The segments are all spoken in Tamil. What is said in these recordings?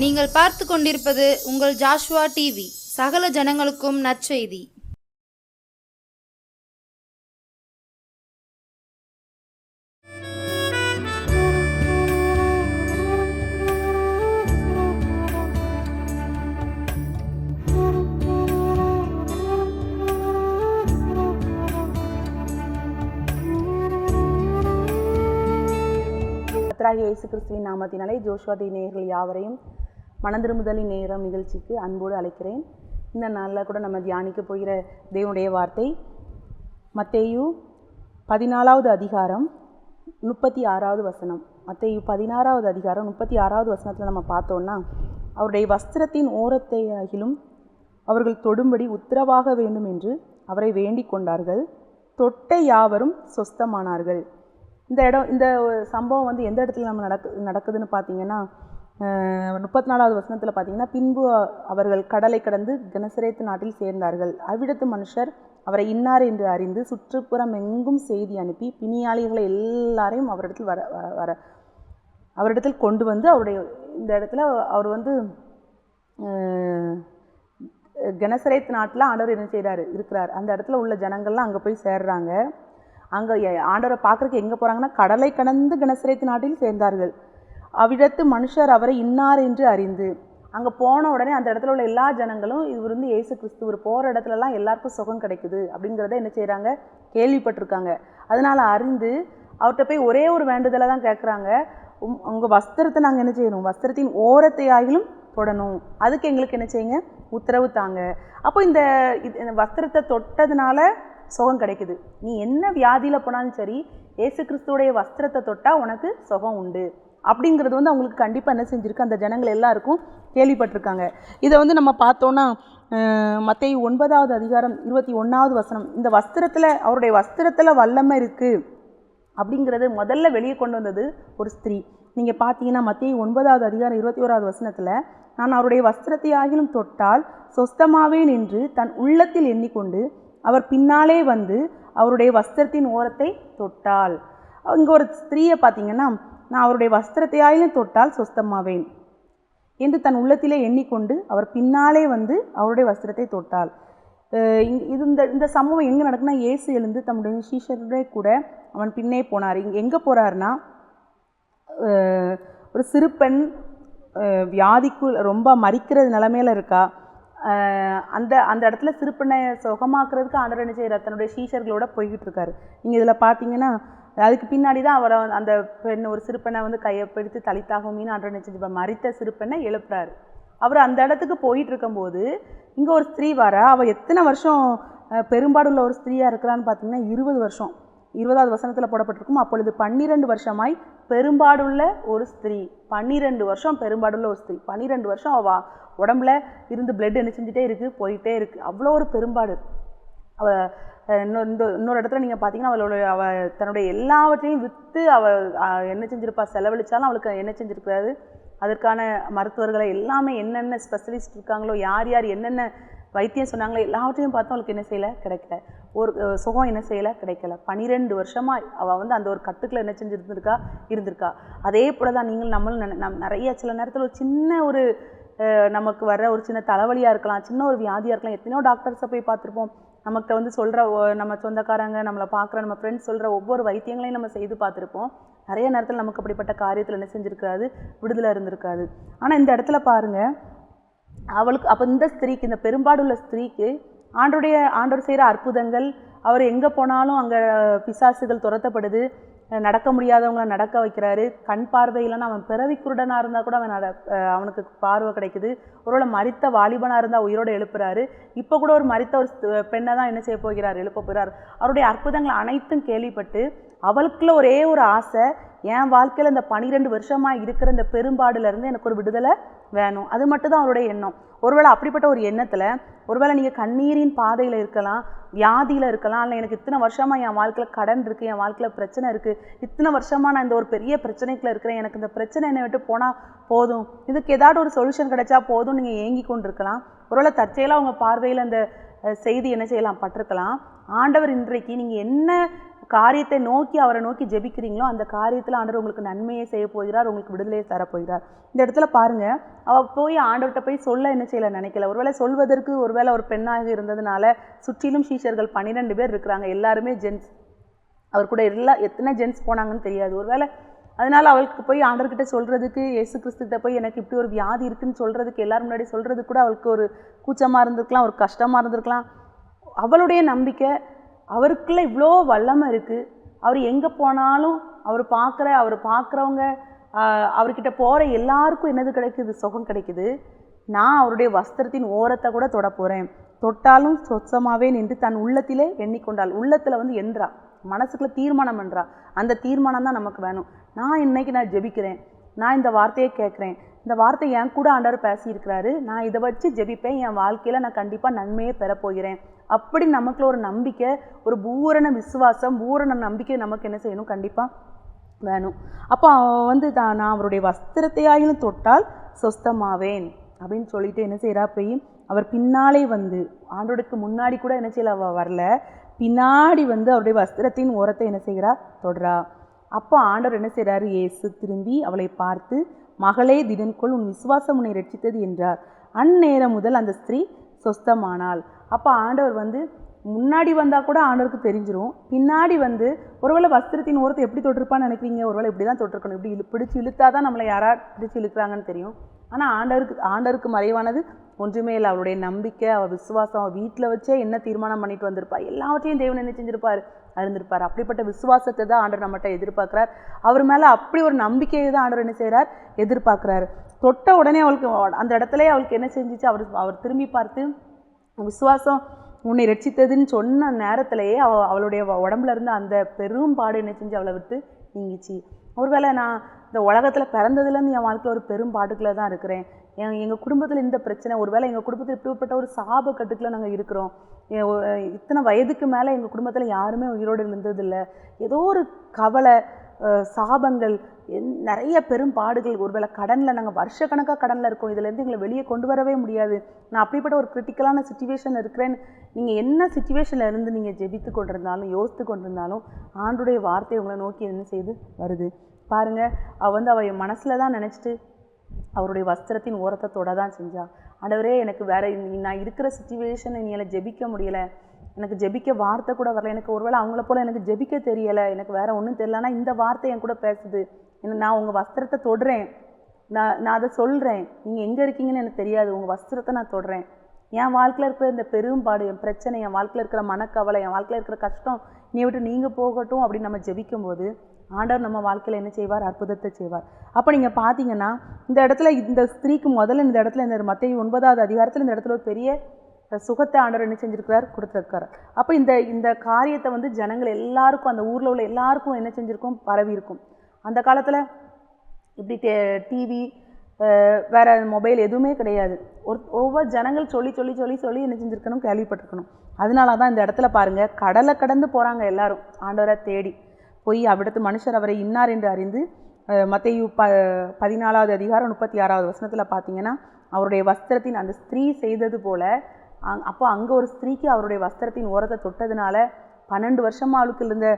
நீங்கள் பார்த்து கொண்டிருப்பது உங்கள் ஜாஷ்வா டிவி. சகல ஜனங்களுக்கும் நற்செய்தி. கர்த்தராகிய இயேசு கிறிஸ்துவின் நாமத்தினாலே ஜோஷுவா டி நேயர்கள் யாவரையும் மனந்திரும்புதலின் நேரம் நிகழ்ச்சிக்கு அன்போடு அழைக்கிறேன். இந்த நாளில் கூட நம்ம தியானிக்க போகிற தேவனுடைய வார்த்தை மத்தேயு 14வது அதிகாரம் 36வது வசனம். மத்தேயு 16வது அதிகாரம் 36வது வசனத்தில் நம்ம பார்த்தோன்னா, அவருடைய வஸ்திரத்தின் ஓரத்தையாகிலும் அவர்கள் தொடும்படி உத்தரவாக வேண்டும் என்று அவரை வேண்டிக் கொண்டார்கள். தொட்ட யாவரும் சொஸ்தமானார்கள். இந்த சம்பவம் எந்த இடத்துல நம்ம நடக்குதுன்னு பார்த்தீங்கன்னா, 34வது வசனத்தில் பார்த்தீங்கன்னா, பின்பு அவர்கள் கடலை கடந்து கெனசரேத்து நாட்டில் சேர்ந்தார்கள். அவ்விடத்து மனுஷர் அவரை இன்னார் என்று அறிந்து சுற்றுப்புறம் எங்கும் செய்தி அனுப்பி பிணியாளிகளை எல்லாரையும் அவரிடத்தில் கொண்டு வந்து அவருடைய இந்த இடத்துல அவர் கெனசரேத் நாட்டில் ஆண்டவர் என்ன செய்கிறார் இருக்கிறார். அந்த இடத்துல உள்ள ஜனங்கள்லாம் அங்கே போய் சேர்றாங்க. அங்கே ஆண்டவரை பார்க்குறதுக்கு எங்கே போகிறாங்கன்னா, கடலை கடந்து கெனசரேத் நாட்டில் சேர்ந்தார்கள். அவ்விடத்து மனுஷர் அவரை இன்னார் என்று அறிந்து, அங்கே போன உடனே அந்த இடத்துல உள்ள எல்லா ஜனங்களும் இவர் இயேசு கிறிஸ்துவர் போகிற இடத்துலலாம் எல்லாருக்கும் சுகம் கிடைக்குது அப்படிங்கிறத என்ன செய்கிறாங்க, கேள்விப்பட்டிருக்காங்க. அதனால் அறிந்து அவர்கிட்ட போய் ஒரே ஒரு வேண்டுதலை தான் கேட்குறாங்க, உங்கள் வஸ்திரத்தை நாங்கள் என்ன செய்யணும், வஸ்திரத்தின் ஓரத்தை ஆகிலும் தொடணும், அதுக்கு எங்களுக்கு என்ன செய்யுங்க, உத்தரவு தாங்க. அப்போ இந்த வஸ்திரத்தை தொட்டதுனால சுகம் கிடைக்குது. நீ என்ன வியாதியில் போனாலும் சரி, இயேசு கிறிஸ்துவோடைய வஸ்திரத்தை தொட்டால் உனக்கு சுகம் உண்டு அப்படிங்கிறது அவங்களுக்கு கண்டிப்பாக என்ன செஞ்சுருக்கு, அந்த ஜனங்கள் எல்லாருக்கும் கேள்விப்பட்டிருக்காங்க. இதை நம்ம பார்த்தோன்னா, மத்தேயு 9வது அதிகாரம் 21வது வசனம், இந்த வஸ்திரத்தில் அவருடைய வஸ்திரத்தில் வல்லமை இருக்குது அப்படிங்கிறது முதல்ல வெளியே கொண்டு வந்தது ஒரு ஸ்திரீ. நீங்கள் பார்த்தீங்கன்னா மத்தேயு 9வது அதிகாரம் 21வது வசனத்தில், நான் அவருடைய வஸ்திரத்தை ஆகிலும் தொட்டால் சொஸ்தமாவேன் என்று தன் உள்ளத்தில் எண்ணிக்கொண்டு அவர் பின்னாலே வந்து அவருடைய வஸ்திரத்தின் ஓரத்தை தொட்டாள். இங்கே ஒரு ஸ்திரீயை பார்த்தீங்கன்னா, நான் அவருடைய வஸ்திரத்தை ஆயிலும் தொட்டால் சொஸ்தமாவேன் என்று தன் உள்ளத்திலே எண்ணிக்கொண்டு அவர் பின்னாலே வந்து அவருடைய வஸ்திரத்தை தொட்டாள். இந்த சம்பவம் எங்கே நடக்குன்னா, இயேசு எழுந்து தம்முடைய சீஷருடைய கூட அவன் பின்னே போனார். எங்கே போகிறாருன்னா, ஒரு சிறு பெண் வியாதிக்கு ரொம்ப மறிக்கிற நிலைமையில் இருக்கா. அந்த இடத்துல சிறுப்பெண்ணை சுகமாக்குறதுக்கு ஆண்டவர் என்ன செய்கிறார், தன்னுடைய சீஷர்களோட போய்கிட்டு இருக்காரு. நீங்கள் இதில் பார்த்தீங்கன்னா, அதுக்கு பின்னாடி தான் அவரை அந்த பெண் ஒரு சிறுப்பெண்ணை கையை பிடித்து தலித்தாகுமின்னு ஆண்டவர் என்ன செஞ்சு மறித்த சிறுப்பெண்ணை எழுப்புறாரு. அவர் அந்த இடத்துக்கு போயிட்டு இருக்கும்போது இங்கே ஒரு ஸ்திரீ வர, அவள் எத்தனை வருஷம் பெரும்பாடுள்ள ஒரு ஸ்திரீயாக இருக்கிறான்னு பார்த்தீங்கன்னா 20 வருஷம். 20வது வசனத்தில் போடப்பட்டிருக்கும், அப்பொழுது 12 வருஷமாய் பெரும்பாடுள்ள ஒரு ஸ்திரீ. 12 வருஷம் பெரும்பாடுள்ள ஒரு ஸ்திரீ. 12 வருஷம் அவள் உடம்புல இருந்து பிளட் என்ன செஞ்சுட்டே இருக்குது, போயிட்டே இருக்குது. அவ்வளோ ஒரு பெரும்பாடு. அவள் இன்னொரு இடத்துல நீங்கள் பார்த்தீங்கன்னா, அவள் தன்னுடைய எல்லாவற்றையும் விற்று அவள் என்ன செஞ்சிருப்பா, செலவழித்தாலும் அவளுக்கு என்ன செஞ்சுருக்காது, அதற்கான மருத்துவர்களை எல்லாமே என்னென்ன ஸ்பெஷலிஸ்ட் இருக்காங்களோ, யார் யார் என்னென்ன வைத்தியம் சொன்னாங்களோ எல்லாவற்றையும் பார்த்து அவளுக்கு என்ன செய்யலை, கிடைக்கல. ஒரு சுகம் என்ன செய்யலை, கிடைக்கல. 12 வருஷமாக அவள் அந்த ஒரு கட்டுக்குள்ள என்ன இருந்திருக்கா. அதே போல் தான் நீங்கள் நம்ம நிறைய சில நேரத்தில் ஒரு சின்ன ஒரு நமக்கு வர்ற ஒரு சின்ன தலைவலியாக இருக்கலாம், சின்ன ஒரு வியாதியாக இருக்கலாம். எத்தனையோ டாக்டர்ஸை போய் பார்த்துருப்போம். நமக்கு சொல்கிற நம்ம சொந்தக்காரங்க, நம்மளை பார்க்குற நம்ம ஃப்ரெண்ட்ஸ் சொல்கிற ஒவ்வொரு வைத்தியங்களையும் நம்ம செய்து பார்த்துருப்போம். நிறைய நேரத்தில் நமக்கு அப்படிப்பட்ட காரியத்தில் என்ன செஞ்சுருக்காது, விடுதலை இருந்திருக்காது. ஆனால் இந்த இடத்துல பாருங்கள், அவளுக்கு அப்போ இந்த ஸ்திரீக்கு, இந்த பெரும்பாடுள்ள ஸ்திரீக்கு ஆண்டவர் செய்கிற அற்புதங்கள், அவர் எங்கே போனாலும் அங்கே பிசாசுகள் துரத்தப்படுது, நடக்க முடியாதவங்களை நடக்க வைக்கிறாரு, கண் பார்வை இல்லைன்னா அவன் பிறவி குருடனாக இருந்தால் கூட அவனுக்கு பார்வை கிடைக்குது, ஒருவேளை மரித்த வாலிபனாக இருந்தால் உயிரோடு எழுப்புறாரு. இப்போ கூட ஒரு மரித்த ஒரு பெண்ணை தான் என்ன செய்ய போகிறார், எழுப்ப போகிறார். அவருடைய அற்புதங்கள் அனைத்தும் கேள்விப்பட்டு அவளுக்குள்ள ஒரே ஒரு ஆசை, என் வாழ்க்கையில் இந்த 12 வருஷமாக இருக்கிற இந்த பெரும்பாடுலேருந்து எனக்கு ஒரு விடுதலை வேணும். அது மட்டும் தான் அவருடைய எண்ணம். ஒருவேளை அப்படிப்பட்ட ஒரு எண்ணத்தில், ஒருவேளை நீங்கள் கண்ணீரின் பாதையில் இருக்கலாம், வியாதியில் இருக்கலாம், இல்லை எனக்கு இத்தனை வருஷமாக என் வாழ்க்கையில் கடன் இருக்குது, என் வாழ்க்கையில் பிரச்சனை இருக்குது, இத்தனை வருஷமாக நான் இந்த ஒரு பெரிய பிரச்சனைக்குள்ள இருக்கிறேன், எனக்கு இந்த பிரச்சனை என்னை விட்டு போனால் போதும், இதுக்கு ஏதாவது ஒரு சொல்யூஷன் கிடைச்சா போதும் நீங்கள் ஏங்கி கொண்டு இருக்கலாம். ஒருவேளை தற்செயலாக உங்கள் பார்வையில் அந்த செய்தி என்ன செய்யலாம், பட்டிருக்கலாம். ஆண்டவர் இன்றைக்கு நீங்கள் என்ன காரியத்தை நோக்கி அவரை நோக்கி ஜெபிக்கிறீங்களோ அந்த காரியத்தில் ஆண்டவர் உங்களுக்கு நன்மையை செய்ய போகிறார், உங்களுக்கு விடுதலையை தரப்போகிறார். இந்த இடத்துல பாருங்க, அவள் போய் ஆண்டவர்கிட்ட போய் சொல்ல என்ன செய்யலை நினைக்கல. ஒருவேளை சொல்வதற்கு ஒருவேளை ஒரு பெண்ணாக இருந்ததுனால சுற்றிலும் சீஷர்கள் 12 பேர் இருக்கிறாங்க, எல்லாருமே ஜென்ஸ். அவர் கூட எத்தனை ஜென்ஸ் போனாங்கன்னு தெரியாது. ஒருவேளை அதனால் அவளுக்கு போய் ஆண்டவர்கிட்ட சொல்கிறதுக்கு, இயேசு கிறிஸ்துக்கிட்ட போய் எனக்கு இப்படி ஒரு வியாதி இருக்குன்னு சொல்கிறதுக்கு, எல்லாரும் முன்னாடி சொல்கிறதுக்கு கூட அவளுக்கு ஒரு கூச்சமாக இருந்திருக்கலாம், ஒரு கஷ்டமாக இருந்திருக்கலாம். அவளுடைய நம்பிக்கை, அவருக்குள்ள இவ்வளோ வல்லமை இருக்குது, அவர் எங்கே போனாலும் அவர் பார்க்குறவங்க அவர்கிட்ட போகிற எல்லாருக்கும் என்னது கிடைக்குது? சுகம் கிடைக்குது. நான் அவருடைய வஸ்திரத்தின் ஓரத்தை கூட தொட போகிறேன், தொட்டாலும் சொச்சமாகவே நின்று தன் உள்ளத்திலே எண்ணிக்கொண்டாள். உள்ளத்தில் என்றா, மனசுக்குள்ள தீர்மானம் என்றா. அந்த தீர்மானம் தான் நமக்கு வேணும். நான் ஜெபிக்கிறேன், நான் இந்த வார்த்தையை கேட்குறேன், இந்த வார்த்தை என் கூட ஆண்டவர் பேசியிருக்கிறாரு, நான் இதை வச்சு ஜெபிப்பேன், என் வாழ்க்கையில் நான் கண்டிப்பாக நன்மையை பெறப்போகிறேன். அப்படி நமக்குள்ள ஒரு நம்பிக்கை, ஒரு பூரண விசுவாசம், பூரண நம்பிக்கை நமக்கு என்ன செய்யணும்? கண்டிப்பாக வேணும். அப்போ நான் அவருடைய வஸ்திரத்தையாயிலும் தொட்டால் சொஸ்தமாவேன் அப்படின்னு சொல்லிட்டு என்ன செய்கிறா? போய் அவர் பின்னாலே ஆண்டவருக்கு முன்னாடி கூட என்ன செய்யல, அவள் வரல, பின்னாடி அவருடைய வஸ்திரத்தின் ஓரத்தை என்ன செய்கிறா? தொடுறா. அப்போ ஆண்டவர் என்ன செய்கிறாரு? இயேசு திரும்பி அவளை பார்த்து, மகளே திடன்கொள், உன் விசுவாசம் உன்னை ரட்சித்தது என்றார். அந்நேரம் முதல் அந்த ஸ்திரீ சொஸ்தமானாள். அப்போ ஆண்டவர் முன்னாடி வந்தால் கூட ஆண்டவருக்கு தெரிஞ்சிடும், பின்னாடி ஒருவேளை வஸ்திரத்தின் ஓரத்தை எப்படி தொட்டிருப்பான்னு நினைக்கிறீங்க? ஒருவேளை இப்படி தான் தொட்டிருக்கணும், இப்படி பிடிச்சி இழுத்தா தான் நம்மளை யாராவது பிடிச்சி இழுக்கிறாங்கன்னு தெரியும். ஆனால் ஆண்டவருக்கு மறைவானது ஒன்றுமே இல்லை. அவளுடைய நம்பிக்கை, அவள் விசுவாசம், அவள் வீட்டில் வச்சே என்ன தீர்மானம் பண்ணிட்டு வந்திருப்பா, எல்லாவற்றையும் தேவன் என்ன செஞ்சிருப்பார்? அறிந்திருப்பார். அப்படிப்பட்ட விசுவாசத்தை தான் ஆண்டவர் நம்மகிட்ட எதிர்பார்க்குறார். அவர் மேலே அப்படி ஒரு நம்பிக்கையை தான் ஆண்டவர் என்ன செய்கிறார்? எதிர்பார்க்குறாரு. தொட்ட உடனே அவளுக்கு அந்த இடத்துல அவளுக்கு என்ன செஞ்சிச்சு? அவர் திரும்பி பார்த்து, விசுவாசம் உன்னை ரட்சித்ததுன்னு சொன்ன நேரத்திலேயே அவளுடைய உடம்புல இருந்து அந்த பெரும் பாடு என்ன செஞ்சு அவளை விட்டு நீங்கிச்சு. ஒருவேளை நான் இந்த உலகத்தில் பிறந்ததுலேருந்து என் வாழ்க்கையில் ஒரு பெரும் பாட்டுக்குள்ளே தான் இருக்கிறேன், எங்கள் குடும்பத்தில் இந்த பிரச்சனை, ஒருவேளை எங்கள் குடும்பத்தில் இப்படிப்பட்ட ஒரு சாப கட்டுக்குள்ளே நாங்கள் இருக்கிறோம், இத்தனை வயதுக்கு மேலே எங்கள் குடும்பத்தில் யாருமே உயிரோடு இருந்ததில்லை, ஏதோ ஒரு கவலை, சாபங்கள், நிறைய பெரும் பாடுகள், ஒருவேளை கடனில் நாங்கள் வருஷக்கணக்காக கடனில் இருக்கோம், இதுலேருந்து எங்களை வெளியே கொண்டு வரவே முடியாது, நான் அப்படிப்பட்ட ஒரு கிரிட்டிக்கலான சுச்சுவேஷன் இருக்கிறேன்னு நீங்கள் என்ன சுச்சுவேஷனில் இருந்து நீங்கள் ஜெபித்து கொண்டிருந்தாலும் யோசித்து கொண்டிருந்தாலும் ஆண்டுடைய வார்த்தை உங்களை நோக்கி என்ன செய்து வருது பாருங்கள். அவள் மனசில் தான் நினச்சிட்டு அவருடைய வஸ்திரத்தின் ஓரத்தை தொட தான் செஞ்சாள். ஆண்டவரே, எனக்கு வேறு நான் இருக்கிற சுச்சுவேஷனை நீ ஜெபிக்க முடியலை, எனக்கு ஜெபிக்க வார்த்தை கூட வரல, எனக்கு ஒருவேளை அவங்கள போல் எனக்கு ஜெபிக்க தெரியலை, எனக்கு வேறு ஒன்றும் தெரியலன்னா இந்த வார்த்தை என் கூட பேசுது, நான் உங்கள் வஸ்திரத்தை தொடுறேன், நான் அதை சொல்கிறேன், நீங்கள் எங்கே இருக்கீங்கன்னு எனக்கு தெரியாது, உங்கள் வஸ்திரத்தை நான் தொடுறேன், என் வாழ்க்கையில் இருக்கிற இந்த பெரும்பாடு, என் பிரச்சனை, என் வாழ்க்கையில் இருக்கிற மனக்கவலை, என் வாழ்க்கையில் இருக்கிற கஷ்டம் நீ விட்டு நீங்கள் போகட்டும் அப்படின்னு நம்ம ஜெபிக்கும்போது ஆண்டவர் நம்ம வாழ்க்கையில் என்ன செய்வார்? அற்புதத்தை செய்வார். அப்போ நீங்கள் பார்த்தீங்கன்னா இந்த இடத்துல இந்த ஸ்திரீக்கு முதல்ல இந்த இடத்துல இந்த மத்தேயு 9வது அதிகாரத்தில் இந்த இடத்துல ஒரு பெரிய சுகத்தை ஆண்டவர் என்ன செஞ்சுருக்கிறார்? கொடுத்துருக்காரு. அப்போ இந்த காரியத்தை ஜனங்கள் எல்லாருக்கும், அந்த ஊரில் உள்ள எல்லாருக்கும் என்ன செஞ்சுருக்கும்? பரவி இருக்கும். அந்த காலத்தில் இப்படி டிவி வேறு மொபைல் எதுவுமே கிடையாது. ஒவ்வொரு ஜனங்கள் சொல்லி சொல்லி சொல்லி சொல்லி என்ன செஞ்சுருக்கணும்? கேள்விப்பட்டிருக்கணும். அதனால தான் இந்த இடத்துல பாருங்கள், கடலை கடந்து போகிறாங்க எல்லாரும் ஆண்டவரை தேடி போய், அவ்விடத்து மனுஷர் அவரை இன்னார் என்று அறிந்து, மத்தேயு 14வது அதிகாரம் 36வது வசனத்தில் பார்த்தீங்கன்னா, அவருடைய வஸ்திரத்தின் அந்த ஸ்திரீ செய்தது போல், அப்போ அங்கே ஒரு ஸ்திரீக்கு அவருடைய வஸ்திரத்தின் ஓரத்தை தொட்டதுனால 12 வருஷமாக அவளுக்கு இருந்த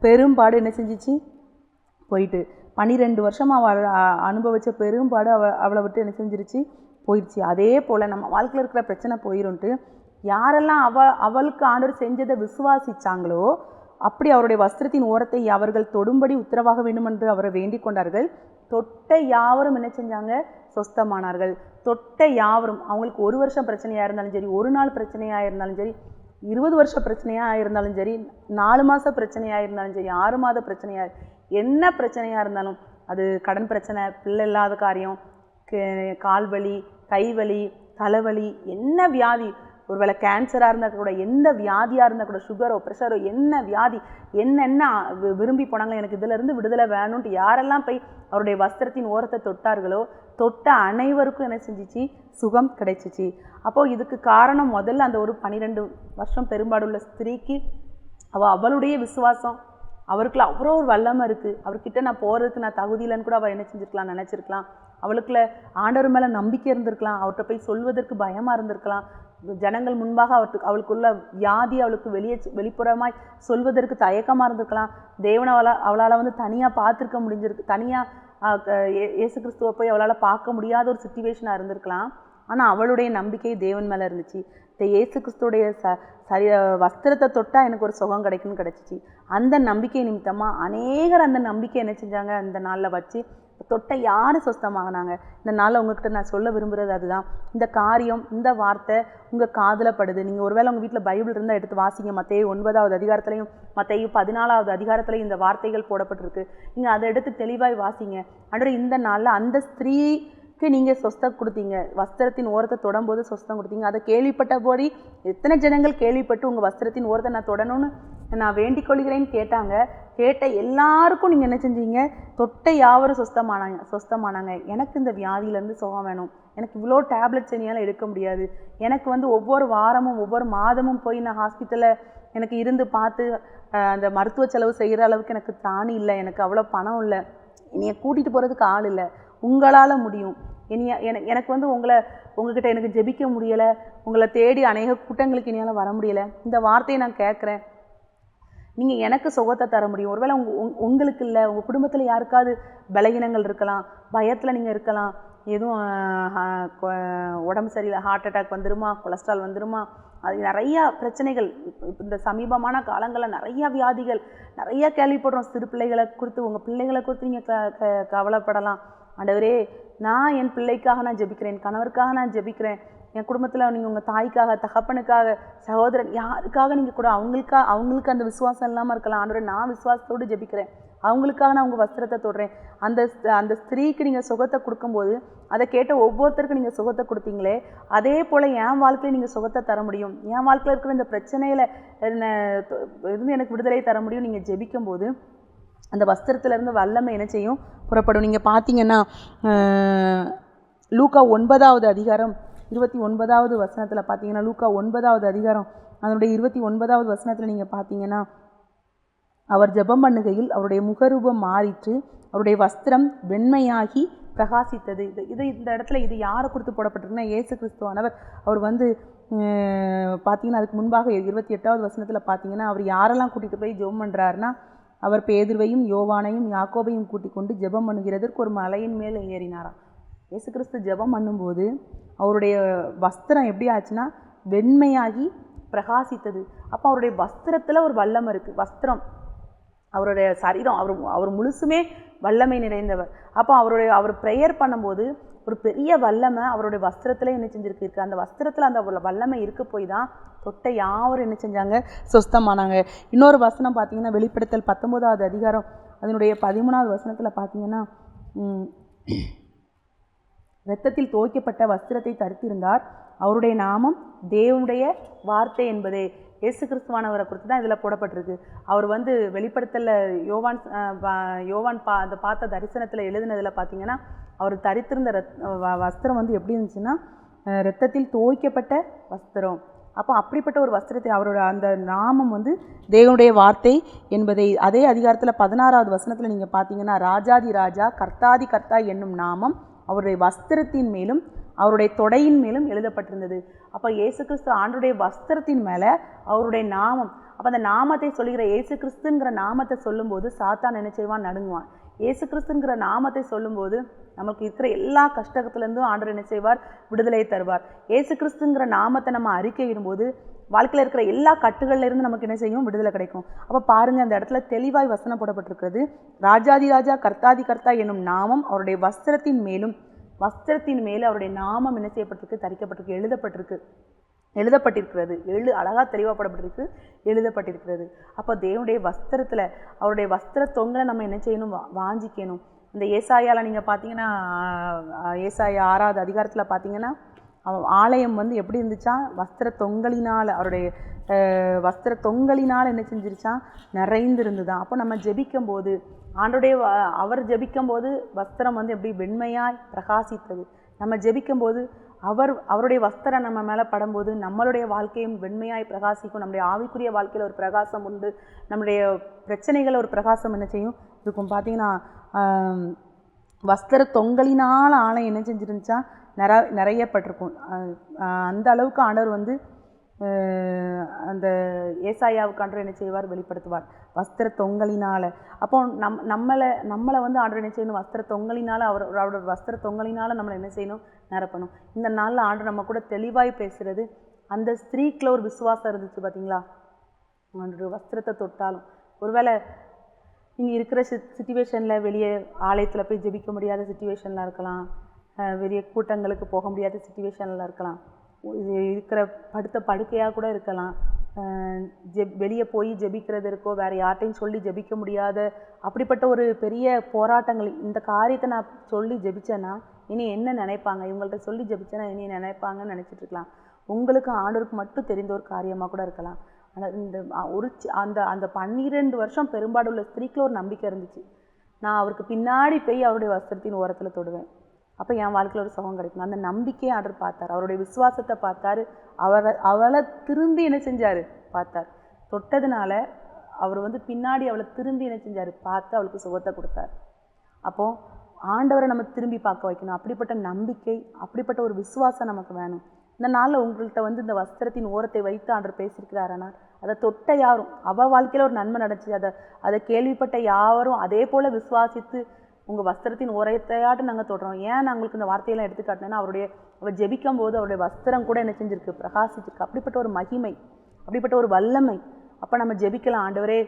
பெரும்பாடு என்ன செஞ்சிச்சு? போயிட்டு 12 வருஷமாக அவள் அனுபவித்த பெரும்பாடு அவளை விட்டு என்ன செஞ்சிருச்சு? போயிடுச்சு. அதே போல் நம்ம வாழ்க்கையில் இருக்கிற பிரச்சனை போயிருன்ட்டு யாரெல்லாம் அவளுக்கு ஆண்டவர் செஞ்சதை விசுவாசித்தாங்களோ அப்படி அவருடைய வஸ்திரத்தின் ஓரத்தை அவர்கள் தொடும்படி உத்தரவாக வேண்டும் என்று அவரை வேண்டிக் கொண்டார்கள். தொட்ட யாவரும் என்ன செஞ்சாங்க? சொஸ்தமானார்கள். தொட்ட யாவரும், அவங்களுக்கு 1 வருஷம் பிரச்சனையாக இருந்தாலும் சரி, 1 நாள் பிரச்சனையாக இருந்தாலும் சரி, 20 வருஷம் பிரச்சனையாக இருந்தாலும் சரி, 4 மாத பிரச்சனையாக இருந்தாலும் சரி, 6 மாத பிரச்சனையாக, என்ன பிரச்சனையாக இருந்தாலும், அது கடன் பிரச்சனை, பிள்ளை இல்லாத காரியம், கால்வலி, கைவலி, தலைவலி, என்ன வியாதி, ஒருவேளை கேன்சராக இருந்தால் கூட, எந்த வியாதியாக இருந்தால் கூட, சுகரோ ப்ரெஷரோ, என்ன வியாதி, என்னென்ன விரும்பி போனாங்களோ, எனக்கு இதிலேருந்து விடுதலை வேணும்ன்ட்டு யாரெல்லாம் போய் அவருடைய வஸ்திரத்தின் ஓரத்தை தொட்டார்களோ, தொட்ட அனைவருக்கும் என்ன செஞ்சிச்சு? சுகம் கிடைச்சிச்சு. அப்போது இதுக்கு காரணம் முதல்ல அந்த ஒரு 12 வருஷம் பெரும்பாடுள்ள ஸ்திரீக்கு அவளுடைய விசுவாசம், அவருக்குள்ள அவ்வளோ ஒரு வல்லமை இருக்குது, அவர்கிட்ட நான் போகிறதுக்கு நான் தகுதியிலன்னு கூட அவள் என்ன செஞ்சுருக்கலாம்? நினச்சிருக்கலாம். அவளுக்குள்ள ஆண்டவர் மேலே நம்பிக்கை இருந்திருக்கலாம், அவர்கிட்ட போய் சொல்வதற்கு பயமாக இருந்திருக்கலாம், ஜனங்கள் முன்பாக அவளுக்குள்ள வியாதி அவளுக்கு வெளிப்புறமாய் சொல்வதற்கு தயக்கமாக இருந்திருக்கலாம், தேவனை அவளால் வந்து தனியாக பார்த்துருக்க முடிஞ்சிருக்கு, தனியாக இயேசு கிறிஸ்துவை போய் அவளால் பார்க்க முடியாத ஒரு சுச்சுவேஷனாக இருந்திருக்கலாம். ஆனால் அவளுடைய நம்பிக்கை தேவன் மேலே இருந்துச்சு. இயேசு கிறிஸ்துடைய வஸ்திரத்தை தொட்டால் எனக்கு ஒரு சுகம் கிடைக்குன்னு கிடச்சிச்சு. அந்த நம்பிக்கை நிமித்தமாக அநேகர் அந்த நம்பிக்கை என்ன செஞ்சாங்க, அந்த நாளில் வச்சு தொட்ட யாரும் சொஸ்தமாகனாங்க. இந்த நாளில் உங்கள்கிட்ட நான் சொல்ல விரும்புகிறது அதுதான். இந்த காரியம், இந்த வார்த்தை உங்கள் காதில் படுது. நீங்கள் ஒருவேளை உங்கள் வீட்டில் பைபிள் இருந்தால் எடுத்து வாசிங்க. மத்தேயு 9வது அதிகாரத்துலையும் மத்தேயு 14வது அதிகாரத்துலையும் இந்த வார்த்தைகள் போடப்பட்டிருக்கு. நீங்கள் அதை எடுத்து தெளிவாய் வாசிங்க. அன்று இந்த நாளில் அந்த ஸ்திரீக்கு நீங்கள் சொஸ்தம் கொடுத்தீங்க, வஸ்திரத்தின் ஓரத்தை தொடும்போது சொஸ்தம் கொடுத்தீங்க. அதை கேள்விப்பட்டபோது எத்தனை ஜனங்கள் கேள்விப்பட்டு உங்கள் வஸ்திரத்தின் ஓரத்தை நான் தொடணும்னு நான் வேண்டிக் கொள்கிறேன்னு கேட்டாங்க. கேட்ட எல்லாருக்கும் நீங்கள் என்ன செஞ்சீங்க, தொட்ட யாவரும் சொஸ்தமானாங்க. எனக்கு இந்த வியாதியிலேருந்து சுகம் வேணும், எனக்கு இவ்வளோ டேப்லெட்ஸ் என்னால் எடுக்க முடியாது, எனக்கு வந்து ஒவ்வொரு வாரமும் ஒவ்வொரு மாதமும் போய் நான் ஹாஸ்பிட்டலில் எனக்கு இருந்து பார்த்து அந்த மருத்துவ செலவு செய்கிற அளவுக்கு எனக்கு தானி இல்லை, எனக்கு அவ்வளோ பணம் இல்லை, என்னைய கூட்டிகிட்டு போகிறதுக்கு ஆள் இல்லை, உங்களால் முடியும். எனக்கு வந்து உங்ககிட்ட எனக்கு ஜெபிக்க முடியலை, உங்களை தேடி அநேக கூட்டங்களுக்கு என்னால் வர முடியலை. இந்த வார்த்தையை நான் கேட்குறேன், நீங்கள் எனக்கு சுகத்தை தர முடியும். ஒருவேளை உங்களுக்கு இல்லை, உங்கள் குடும்பத்தில் யாருக்காவது பலகீனங்கள் இருக்கலாம், பயத்தில் நீங்கள் இருக்கலாம், எதுவும் உடம்பு சரியில்லை, ஹார்ட் அட்டாக் வந்துடுமா, கொலஸ்ட்ரால் வந்துடுமா, அது நிறையா பிரச்சனைகள். இந்த சமீபமான காலங்களில் நிறையா வியாதிகள் நிறையா கேள்விப்படுறோம். சிறு பிள்ளைகளை குறித்து, உங்கள் பிள்ளைகளை குறித்து நீங்கள் கவலைப்படலாம். ஆண்டவரே, நான் என் பிள்ளைக்காக நான் ஜெபிக்கிறேன், கணவருக்காக நான் ஜெபிக்கிறேன், என் குடும்பத்தில் நீங்கள் உங்கள் தாய்க்காக, தகப்பனுக்காக, சகோதரன் யாருக்காக நீங்கள் கூட அவங்களுக்கு அந்த விசுவாசம் இல்லாமல் இருக்கலாம். ஆண்டவரே, நான் விசுவாசத்தோடு ஜெபிக்கிறேன், அவங்களுக்காக நான் உங்கள் வஸ்திரத்தை தொடுறேன். அந்த ஸ்திரீக்கு நீங்கள் சுகத்தை கொடுக்கும்போது அதை கேட்ட ஒவ்வொருத்தருக்கும் நீங்கள் சுகத்தை கொடுத்தீங்களே, அதே போல் என் வாழ்க்கையில் நீங்கள் சுகத்தை தர முடியும், என் வாழ்க்கையில் இருக்கிற இந்த பிரச்சனையில் இருந்து எனக்கு விடுதலை தர முடியும். நீங்கள் ஜெபிக்கும்போது அந்த வஸ்திரத்திலேருந்து வல்லமை என்ன செய்யும், புறப்படும். நீங்கள் பார்த்தீங்கன்னா லூக்கா 9வது அதிகாரம் 29வது வசனத்தில் பார்த்தீங்கன்னா, லூக்கா 9வது அதிகாரம் அதனுடைய 29வது வசனத்தில் நீங்கள் பார்த்தீங்கன்னா, அவர் ஜெபம் பண்ணுகையில் அவருடைய முகரூபம் மாறிற்று, அவருடைய வஸ்திரம் வெண்மையாகி பிரகாசித்தது. இந்த இடத்துல இது யாரை குறித்து போடப்பட்டிருக்குன்னா, இயேசு கிறிஸ்துவானவர். அவர் வந்து பார்த்தீங்கன்னா அதுக்கு முன்பாக 28வது வசனத்தில் பார்த்தீங்கன்னா, அவர் யாரெல்லாம் கூட்டிகிட்டு போய் ஜெபம் பண்ணுறாருன்னா, அவர் பேதுருவையும் யோவானையும் யாக்கோபையும் கூட்டிக் கொண்டு ஜெபம் பண்ணுகிறதற்கு ஒரு மலையின் மேலே ஏறினாராம். இயேசு கிறிஸ்து ஜெபம் பண்ணும்போது அவருடைய வஸ்திரம் எப்படி ஆச்சுன்னா வெண்மையாகி பிரகாசித்தது. அப்போ அவருடைய வஸ்திரத்தில் ஒரு வல்லமை இருக்குது. வஸ்திரம், அவருடைய சரீரம், அவர் முழுசுமே வல்லமை நிறைந்தவர். அப்போ அவர் ப்ரேயர் பண்ணும்போது ஒரு பெரிய வல்லமை அவருடைய வஸ்திரத்தில் என்ன செஞ்சுருக்கு. அந்த வஸ்திரத்தில் அந்த வல்லமை இருக்க போய் தான் தொட்ட யாவரும் என்ன செஞ்சாங்க, சொஸ்தமானாங்க. இன்னொரு வசனம் பார்த்தீங்கன்னா, வெளிப்படுத்தல் 19வது அதிகாரம் அதனுடைய 13வது வசனத்தில் பார்த்தீங்கன்னா, இரத்தத்தில் துவைக்கப்பட்ட வஸ்திரத்தை தரித்திருந்தார், அவருடைய நாமம் தேவனுடைய வார்த்தை என்பதே. இயேசு கிறிஸ்துவானவரை குறித்து தான் இதில் போடப்பட்டிருக்கு. அவர் வந்து வெளிப்படுத்தல யோவான் அந்த பார்த்த தரிசனத்தில் எழுதினதில் பார்த்தீங்கன்னா, அவர் தரித்திருந்த வஸ்திரம் வந்து எப்படி இருந்துச்சுன்னா, இரத்தத்தில் துவைக்கப்பட்ட வஸ்திரம். அப்போ அப்படிப்பட்ட ஒரு வஸ்திரத்தை, அவரோட அந்த நாமம் வந்து தேவனுடைய வார்த்தை என்பதை அதே அதிகாரத்தில் 16வது வசனத்தில் நீங்கள் பார்த்தீங்கன்னா, ராஜாதி ராஜா கர்த்தாதி கர்த்தா என்னும் நாமம் அவருடைய வஸ்திரத்தின் மேலும் அவருடைய தொடையின் மேலும் எழுதப்பட்டிருந்தது. அப்போ இயேசு கிறிஸ்து ஆண்டருடைய வஸ்திரத்தின் மேலே அவருடைய நாமம். அப்போ அந்த நாமத்தை சொல்லுகிற இயேசு கிறிஸ்துங்கிற நாமத்தை சொல்லும்போது சாத்தான் என்ன செய்வான், நடுங்குவான். இயேசு கிறிஸ்துங்கிற நாமத்தை சொல்லும்போது நமக்கு இருக்கிற எல்லா கஷ்டத்துலேருந்தும் ஆண்டவர் என்ன செய்வார், விடுதலை தருவார். இயேசு கிறிஸ்துங்கிற நாமத்தை நம்ம அறிக்கையிடும்போது வாழ்க்கையில் இருக்கிற எல்லா கட்டுகள்லேருந்து நமக்கு என்ன செய்யும், விடுதலை கிடைக்கும். அப்போ பாருங்கள், அந்த இடத்துல தெளிவாய் வசனம் போடப்பட்டிருக்கிறது. ராஜாதி ராஜா கர்த்தாதி கர்த்தா என்னும் நாமம் அவருடைய வஸ்திரத்தின் மேலே அவருடைய நாமம் என்ன செய்யப்பட்டிருக்கு, தரிக்கப்பட்டிருக்கு, எழுதப்பட்டிருக்கிறது. அழகாக தெளிவாக போடப்பட்டிருக்கு, எழுதப்பட்டிருக்கிறது. அப்போ தேவனுடைய வஸ்திரத்தில் அவருடைய வஸ்திர தொங்கலை நம்ம என்ன செய்யணும், வாஞ்சிக்கணும். இந்த ஏசாயாவில் நீங்கள் பார்த்தீங்கன்னா, ஏசாயா 6வது அதிகாரத்தில் பார்த்தீங்கன்னா, ஆலயம் வந்து எப்படி இருந்துச்சா, வஸ்திர தொங்கலினால், அவருடைய வஸ்திர தொங்கலினால் என்ன செஞ்சிருச்சான், நிறைந்திருந்துதான். அப்போ நம்ம ஜெபிக்கும் போது அவர் ஜெபிக்கும் போது வஸ்திரம் வந்து எப்படி வெண்மையாய் பிரகாசித்தது. நம்ம ஜெபிக்கும் போது அவருடைய வஸ்திரம் நம்ம மேலே படும்போது நம்மளுடைய வாழ்க்கையும் வெண்மையாய் பிரகாசிக்கும். நம்முடைய ஆவிக்குரிய வாழ்க்கையில் ஒரு பிரகாசம் உண்டு, நம்முடைய பிரச்சனைகள் ஒரு பிரகாசம் என்ன செய்யும் இருக்கும். பார்த்தீங்கன்னா வஸ்திர தொங்கலினால் ஆழம் என்ன செஞ்சிருந்துச்சா நிறையப்பட்டிருக்கும். அந்த அளவுக்கு ஆண்டவர் வந்து அந்த ஏசாயாவுக்கு ஆண்டவர் என்ன செய்வார், வெளிப்படுத்துவார் வஸ்திர தொங்கலினால். அப்போ நம்மளை வந்து ஆண்டவர் என்ன செய்யணும், வஸ்திர தொங்கலினால் அவரோட வஸ்திர தொங்கலினால் நம்மளை என்ன செய்யணும், நிரப்பணும். இந்த நாளில் ஆண்டவர் நம்ம கூட தெளிவாய் பேசுகிறது, அந்த ஸ்திரீக்குள்ள ஒரு விசுவாசம் இருந்துச்சு பார்த்தீங்களா, ஆண்டவர் வஸ்திரத்தை தொட்டாலும். ஒருவேளை நீங்கள் இருக்கிற சிச்சுவேஷனில் வெளியே ஆலயத்தில் போய் ஜெபிக்க முடியாத சிச்சுவேஷனில் இருக்கலாம், வெளியே கூட்டங்களுக்கு போக முடியாத சிச்சுவேஷனில் இருக்கலாம், இருக்கிற படுக்கையாக கூட இருக்கலாம், வெளியே போய் ஜெபிக்கிறது இருக்கோ, வேறு யார்ட்டையும் சொல்லி ஜெபிக்க முடியாத அப்படிப்பட்ட ஒரு பெரிய போராட்டங்கள். இந்த காரியத்தை நான் சொல்லி ஜெபிச்சேன்னா இனி என்ன நினைப்பாங்க, இவங்கள்ட்ட சொல்லி ஜெபிச்சேன்னா இனி நினைப்பாங்கன்னு நினச்சிட்டு இருக்கலாம். உங்களுக்கு ஆண்டவருக்கு மட்டும் தெரிந்த ஒரு காரியமாக கூட இருக்கலாம். ஆனால் இந்த அந்த 12 வருஷம் பெரும்பாடுள்ள ஸ்திரீக்குள்ள ஒரு நம்பிக்கை இருந்துச்சு, நான் அவருக்கு பின்னாடி போய் அவருடைய வஸ்திரத்தின் ஓரத்தில் தொடுவேன், அப்போ என் வாழ்க்கையில் ஒரு சுகம் கிடைக்கும். அந்த நம்பிக்கையை ஆண்டவர் பார்த்தார், அவருடைய விசுவாசத்தை பார்த்தாரு, அவளை திரும்பி என்ன செஞ்சார், பார்த்தார். தொட்டதுனால அவர் வந்து பின்னாடி அவளை திரும்பி என்ன செஞ்சார், பார்த்து அவளுக்கு சுகத்தை கொடுத்தார். அப்போது ஆண்டவரை நம்ம திரும்பி பார்க்க வைக்கணும். அப்படிப்பட்ட நம்பிக்கை, அப்படிப்பட்ட ஒரு விசுவாசம் நமக்கு வேணும். இந்த நாளில் உங்கள்கிட்ட வந்து இந்த வஸ்திரத்தின் ஓரத்தை வைத்து ஆண்டவர் பேசியிருக்கிறாருன்னா, அதை தொட்ட யாரும் அவள் வாழ்க்கையில் ஒரு நன்மை நடந்துச்சு, அதை கேள்விப்பட்ட யாரும் அதே போல் விசுவாசித்து உங்கள் வஸ்திரத்தின் ஓரத்தையாட்டு நாங்கள் தொடுறோம். ஏன் நான் உங்களுக்கு இந்த வார்த்தையெல்லாம் எடுத்துக்காட்டினேன்னா, அவர் ஜெபிக்கும் போது அவருடைய வஸ்திரம் கூட என்ன செஞ்சிருக்கு, பிரகாசிச்சிருக்கு. அப்படிப்பட்ட ஒரு மகிமை, அப்படிப்பட்ட ஒரு வல்லமை. அப்போ நம்ம ஜெபிக்கலாம், ஆண்டவரே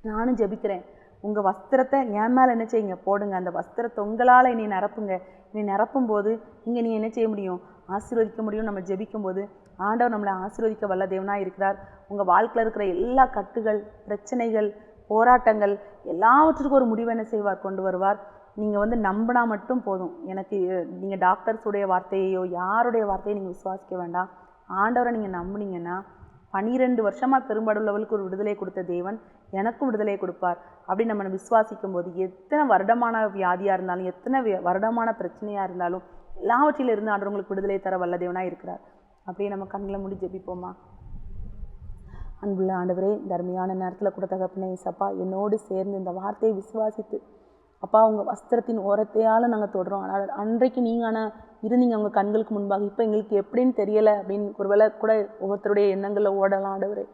நானும் ஜெபிக்கிறேன், உங்கள் வஸ்திரத்தை என் மேலே என்ன செய்யுங்க, போடுங்க, அந்த வஸ்திரத்தை உங்களால் என்னை நிரப்புங்க. நீ நிரப்பும் போது இங்கே நீ என்ன செய்ய முடியும், ஆசீர்வதிக்க முடியும். நம்ம ஜெபிக்கும் போது ஆண்டவர் நம்மளை ஆசீர்வதிக்க வல்ல தேவனாக இருக்கிறார். உங்கள் வாழ்க்கையில் இருக்கிற எல்லா கட்டுகள், பிரச்சனைகள், போராட்டங்கள் எல்லாவற்றுக்கும் ஒரு முடிவு என்ன செய்வார், கொண்டு வருவார். நீங்கள் வந்து நம்பினா மட்டும் போதும். எனக்கு நீங்கள் டாக்டர்ஸுடைய வார்த்தையோ யாருடைய வார்த்தையோ நீங்கள் விசுவாசிக்க வேண்டாம். ஆண்டவரை நீங்கள் நம்பினீங்கன்னா 12 வருஷமாக பெரும்பாடுள்ளவளுக்கு ஒரு விடுதலை கொடுத்த தேவன் எனக்கும் விடுதலை கொடுப்பார். அப்படி நம்ம விசுவாசிக்கும் போது எத்தனை வருடமான வியாதியாக இருந்தாலும், எத்தனை வருடமான பிரச்சனையாக இருந்தாலும் எல்லாவற்றிலிருந்து ஆண்டவர் உங்களுக்கு விடுதலை தர வல்ல தேவனாக இருக்கிறார். அப்படியே நம்ம கண்களை மூடி ஜெபிப்போமா. அன்புள்ள ஆண்டவரே, இந்த அருமையான நேரத்தில் கூட தகப்பனே ஏசப்பா, என்னோடு சேர்ந்து இந்த வார்த்தையை விசுவாசித்து அப்பா உங்கள் வஸ்திரத்தின் ஓரத்தையால் நாங்கள் தொடுறோம். ஆனால் அன்றைக்கு நீங்கள் ஆனால் இருந்தீங்க உங்கள் கண்களுக்கு முன்பாக, இப்போ எங்களுக்கு எப்படின்னு தெரியலை அப்படின்னு ஒருவேளை கூட ஒவ்வொருத்தருடைய எண்ணங்களில் ஓடலாம். ஆண்டவரே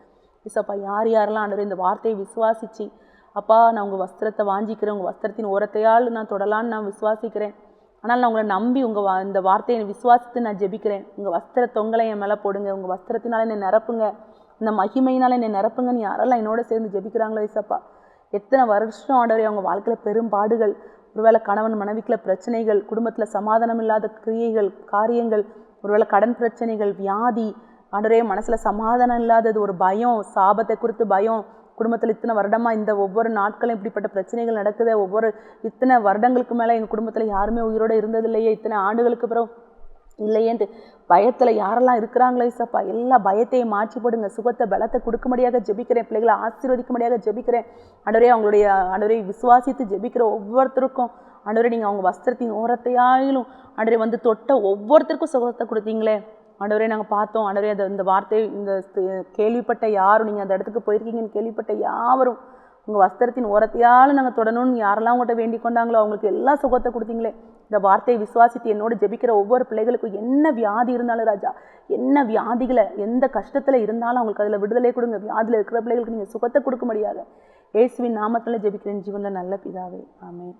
ஏசப்பா, யாரெல்லாம் ஆண்டவரே இந்த வார்த்தையை விசுவாசிச்சு அப்பா நான் உங்கள் வஸ்திரத்தை வாஞ்சிக்கிறேன், உங்கள் வஸ்திரத்தின் ஓரத்தையால் நான் தொடலான்னு நான் விசுவாசிக்கிறேன், ஆனால் நான் உங்களை நம்பி இந்த வார்த்தையை விசுவாசித்து நான் ஜெபிக்கிறேன், உங்கள் வஸ்திர தொங்கலை என் மேலே போடுங்க, உங்கள் வஸ்திரத்தினால என்னை நிரப்புங்க, இந்த மகிமையினால் என்னை நிரப்புங்கன்னு யாரெல்லாம் என்னோட சேர்ந்து ஜெபிக்கிறாங்களோ ஏசப்பா, எத்தனை வருஷம் ஆண்டவரே அவங்க வாழ்க்கையில் பெரும்பாடுகள், ஒருவேளை கணவன் மனைவிக்குள்ள பிரச்சனைகள், குடும்பத்தில் சமாதானம் இல்லாத கிரியைகள் காரியங்கள், ஒருவேளை கடன் பிரச்சனைகள், வியாதி, ஆண்டவரே மனசில் சமாதானம் இல்லாதது, ஒரு பயம், சாபத்தை குறித்து பயம், குடும்பத்தில் இத்தனை வருடமாக இந்த ஒவ்வொரு நாட்களும் இப்படிப்பட்ட பிரச்சனைகள் நடக்குது, இத்தனை வருடங்களுக்கு மேலே எங்கள் குடும்பத்தில் யாருமே உயிரோடு இருந்ததில்லையே, இத்தனை ஆண்டுகளுக்கு பிறகு இல்லையேன்ட்டு பயத்தில் யாரெல்லாம் இருக்கிறாங்களோ ஏசப்பா, எல்லா பயத்தையும் மாற்றி போடுங்க. சுகத்தை பலத்தை கொடுக்கும்படியாக ஜெபிக்கிறேன், பிள்ளைகளை ஆசீர்வதிக்கும்படியாக ஜெபிக்கிறேன். ஆண்டவரே விசுவாசித்து ஜெபிக்கிற ஒவ்வொருத்தருக்கும் ஆண்டவரே நீங்கள் அவங்க வஸ்திரத்தின் ஓரத்தையாயிலும் ஆண்டவரே வந்து தொட்ட ஒவ்வொருத்தருக்கும் சுகத்தை கொடுத்தீங்களே ஆண்டவரே, நாங்கள் பார்த்தோம் ஆண்டவரே, இந்த வார்த்தை இந்த கேள்விப்பட்ட யாரும், நீங்கள் அந்த இடத்துக்கு போயிருக்கீங்கன்னு கேள்விப்பட்ட யாவரும் உங்கள் வஸ்திரத்தின் ஓரத்தையாலும் நாங்கள் தொடணும்னு யாரெல்லாம் உங்கள்கிட்ட வேண்டிக் கொண்டாங்களோ அவங்களுக்கு எல்லா சுகத்தை கொடுத்தீங்களே. இந்த வார்த்தையை விசுவாசித்து என்னோடு ஜெபிக்கிற ஒவ்வொரு பிள்ளைகளுக்கும் என்ன வியாதி இருந்தாலும் ராஜா, என்ன வியாதிகளை எந்த கஷ்டத்தில் இருந்தாலும் அவங்களுக்கு அதில் விடுதலை கொடுங்க. வியாதியில் இருக்கிற பிள்ளைகளுக்கு நீங்கள் சுகத்தை கொடுக்க முடியாது. இயேசுவின் நாமத்தில் ஜெபிக்கிறேன் ஜீவனில் நல்ல பிதாவே, ஆமென்.